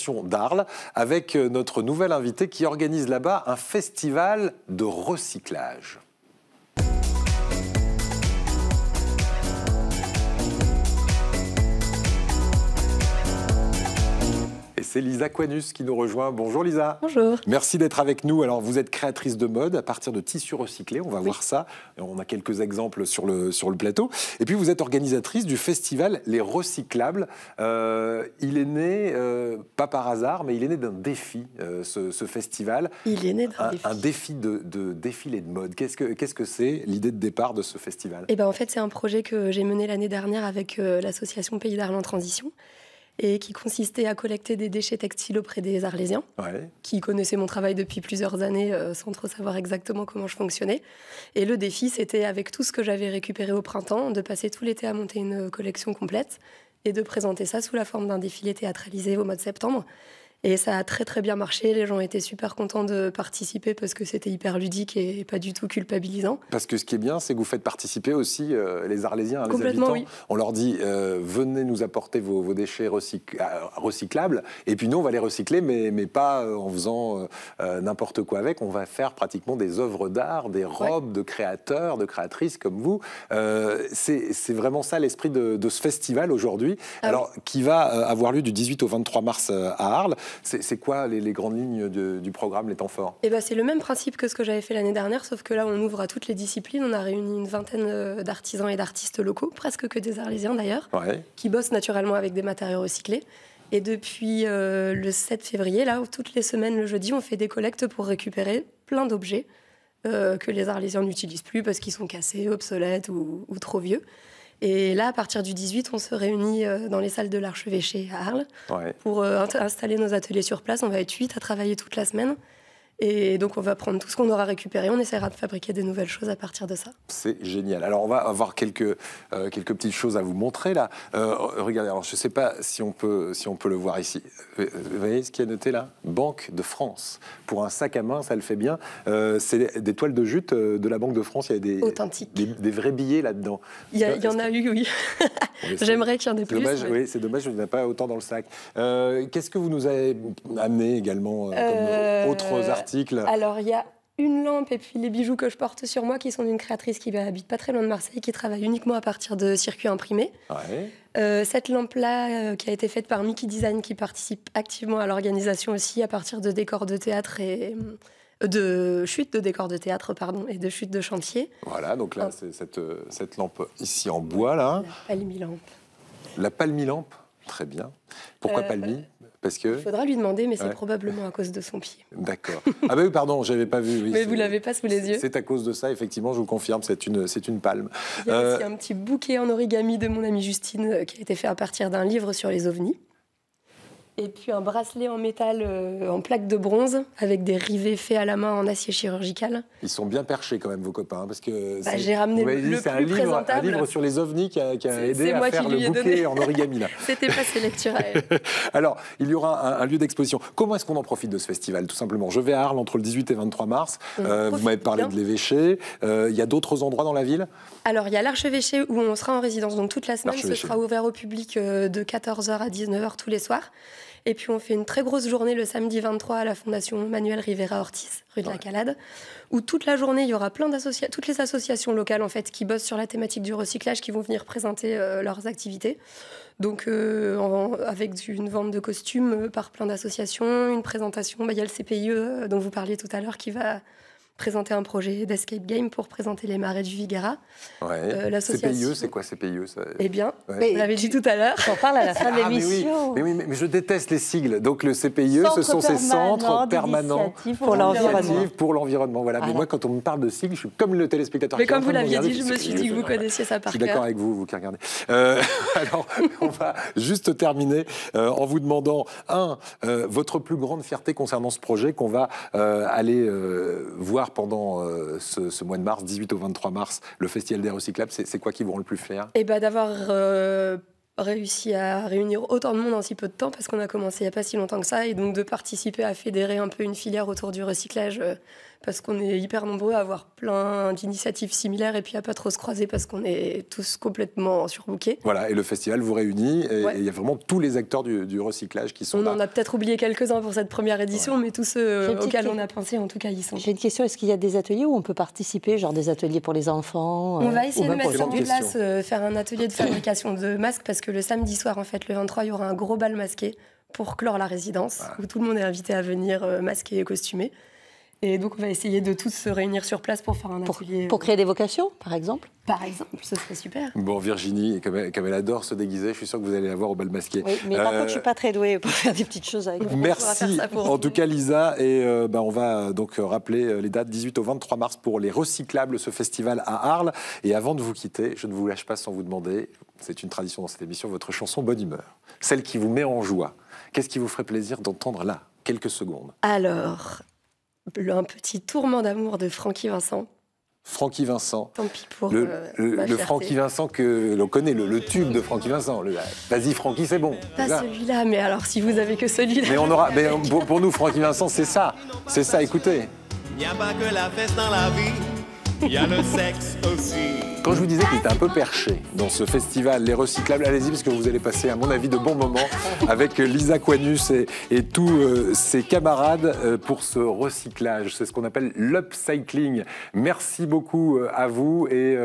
l'extension d'Arles avec notre nouvel invité qui organise là-bas un festival de recyclage. Et c'est Lisa Quanus qui nous rejoint. Bonjour Lisa. Bonjour. Merci d'être avec nous. Alors vous êtes créatrice de mode à partir de tissus recyclés, on va voir ça. On a quelques exemples sur le plateau. Et puis vous êtes organisatrice du festival Les Recyclables. Il est né, pas par hasard, mais il est né d'un défi, ce festival. Il est né d'un défi. Un défi de défilé de mode. Qu'est-ce que c'est l'idée de départ de ce festival? En fait, c'est un projet que j'ai mené l'année dernière avec l'association Pays d'Arles en Transition, et qui consistait à collecter des déchets textiles auprès des Arlésiens, qui connaissaient mon travail depuis plusieurs années sans trop savoir exactement comment je fonctionnais. Et le défi, c'était, avec tout ce que j'avais récupéré au printemps, de passer tout l'été à monter une collection complète et de présenter ça sous la forme d'un défilé théâtralisé au mois de septembre. Et ça a très très bien marché, les gens étaient super contents de participer parce que c'était hyper ludique et pas du tout culpabilisant. Parce que ce qui est bien, c'est que vous faites participer aussi les Arlésiens, les habitants. Oui. On leur dit, venez nous apporter vos déchets recyclables, et puis nous on va les recycler, mais pas en faisant n'importe quoi avec. On va faire pratiquement des œuvres d'art, des robes de créateurs, de créatrices comme vous. C'est vraiment ça l'esprit de ce festival aujourd'hui, qui va avoir lieu du 18 au 23 mars à Arles. C'est quoi les grandes lignes du programme, les temps forts? C'est le même principe que ce que j'avais fait l'année dernière, sauf que là, on ouvre à toutes les disciplines. On a réuni une vingtaine d'artisans et d'artistes locaux, presque que des Arlésiens d'ailleurs, qui bossent naturellement avec des matériaux recyclés. Et depuis le 7 février, là, toutes les semaines, le jeudi, on fait des collectes pour récupérer plein d'objets que les Arlésiens n'utilisent plus parce qu'ils sont cassés, obsolètes ou trop vieux. Et là, à partir du 18, on se réunit dans les salles de l'Archevêché à Arles pour installer nos ateliers sur place. On va être 8 à travailler toute la semaine. Et donc, on va prendre tout ce qu'on aura récupéré. On essaiera de fabriquer des nouvelles choses à partir de ça. C'est génial. Alors, on va avoir quelques petites choses à vous montrer, là. Regardez, alors, je ne sais pas si on peut le voir ici. Vous voyez ce qui est noté, là? Banque de France. Pour un sac à main, ça le fait bien. C'est des toiles de jute de la Banque de France. Il y a des vrais billets là-dedans. Il y en a eu, oui. J'aimerais qu'il y en ait plus. Oui, c'est dommage, je n'en ai pas autant dans le sac. Qu'est-ce que vous nous avez amené également comme autres articles? Alors, il y a une lampe et puis les bijoux que je porte sur moi qui sont d'une créatrice qui habite pas très loin de Marseille, qui travaille uniquement à partir de circuits imprimés. Cette lampe-là, qui a été faite par Mickey Design, qui participe activement à l'organisation aussi à partir de décors de théâtre et de chutes de décors de théâtre, et de chutes de chantier. Voilà, donc là, c'est cette lampe ici en bois, là. La palmi-lampe. La palmi-lampe, très bien. Pourquoi palmi? Parce que... Il faudra lui demander, mais c'est probablement à cause de son pied. D'accord. Ah oui, pardon, je n'avais pas vu. Oui, mais vous ne l'avez pas sous les yeux. C'est à cause de ça, effectivement, je vous confirme, c'est une palme. Il y a aussi un petit bouquet en origami de mon amie Justine qui a été fait à partir d'un livre sur les ovnis. Et puis un bracelet en métal en plaque de bronze avec des rivets faits à la main en acier chirurgical. Ils sont bien perchés quand même, vos copains, parce que j'ai ramené le plus présentable. Un livre sur les ovnis qui a aidé à faire le bouquet en origami là. C'était pas ses lectures à elle. Alors, il y aura un lieu d'exposition. Comment est-ce qu'on en profite de ce festival? Tout simplement, je vais à Arles entre le 18 et 23 mars. Vous m'avez parlé de l'évêché. Il y a d'autres endroits dans la ville? Alors, il y a l'Archevêché où on sera en résidence donc toute la semaine. Ce sera ouvert au public de 14h à 19h tous les soirs. Et puis on fait une très grosse journée le samedi 23 à la Fondation Manuel Rivera Ortiz, rue de la Calade, où toute la journée il y aura toutes les associations locales en fait qui bossent sur la thématique du recyclage qui vont venir présenter leurs activités. Donc avec une vente de costumes par plein d'associations, une présentation, il y a le CPIE dont vous parliez tout à l'heure qui va présenter un projet d'escape game pour présenter les marais du Viguera. CPIE, c'est quoi CPIE ça... Eh bien, vous l'avez dit tout à l'heure. On parle à la fin de l'émission. Mais je déteste les sigles. Donc le CPIE, ce sont ces centres permanents pour l'environnement. Voilà. Mais moi, quand on me parle de sigles, je suis comme le téléspectateur. Mais comme vous l'aviez dit, je me suis dit que vous connaissiez ça par cœur. Je suis d'accord avec vous, vous qui regardez. Alors, on va juste terminer en vous demandant, votre plus grande fierté concernant ce projet qu'on va aller voir pendant ce mois de mars, 18 au 23 mars, le Festival des Recyclables. C'est quoi qui vous rend le plus fier? D'avoir réussi à réunir autant de monde en si peu de temps parce qu'on a commencé il n'y a pas si longtemps que ça et donc de participer à fédérer un peu une filière autour du recyclage parce qu'on est hyper nombreux à avoir plein d'initiatives similaires et puis à pas trop se croiser parce qu'on est tous complètement surbookés. Voilà, et le festival vous réunit et il y a vraiment tous les acteurs du recyclage qui sont là. On en a peut-être oublié quelques-uns pour cette première édition, mais tous ceux auxquels on a pensé, en tout cas, ils sont. J'ai une question, est-ce qu'il y a des ateliers où on peut participer, genre des ateliers pour les enfants On va essayer de mettre en place, faire un atelier de fabrication de masques parce que le samedi soir, en fait, le 23, il y aura un gros bal masqué pour clore la résidence où tout le monde est invité à venir masqué et costumé. Et donc, on va essayer de tous se réunir sur place pour faire un atelier. Pour créer des vocations, par exemple ? Par exemple, ce serait super. Bon, Virginie, comme elle adore se déguiser, je suis sûr que vous allez la voir au bal masqué. Oui, mais par contre, je ne suis pas très douée pour faire des petites choses avec vous. Merci, en tout cas, Lisa. Et on va donc rappeler les dates 18 au 23 mars pour les recyclables, ce festival à Arles. Et avant de vous quitter, je ne vous lâche pas sans vous demander, c'est une tradition dans cette émission, votre chanson Bonne Humeur, celle qui vous met en joie. Qu'est-ce qui vous ferait plaisir d'entendre là, quelques secondes? Alors, un petit tourment d'amour de Francky Vincent. Francky Vincent. Tant pis pour le Francky Vincent que l'on connaît, le tube de Francky Vincent. Vas-y Francky, c'est bon. Pas celui-là, mais alors si vous avez que celui-là. Mais pour nous, Francky Vincent, c'est ça. C'est ça, écoutez. Il n'y a pas que la fête dans la vie, il y a le sexe aussi. Quand je vous disais qu'il était un peu perché dans ce festival, les recyclables, allez-y parce que vous allez passer, à mon avis, de bons moments avec Lisa Coinus et tous ses camarades pour ce recyclage. C'est ce qu'on appelle l'upcycling. Merci beaucoup à vous et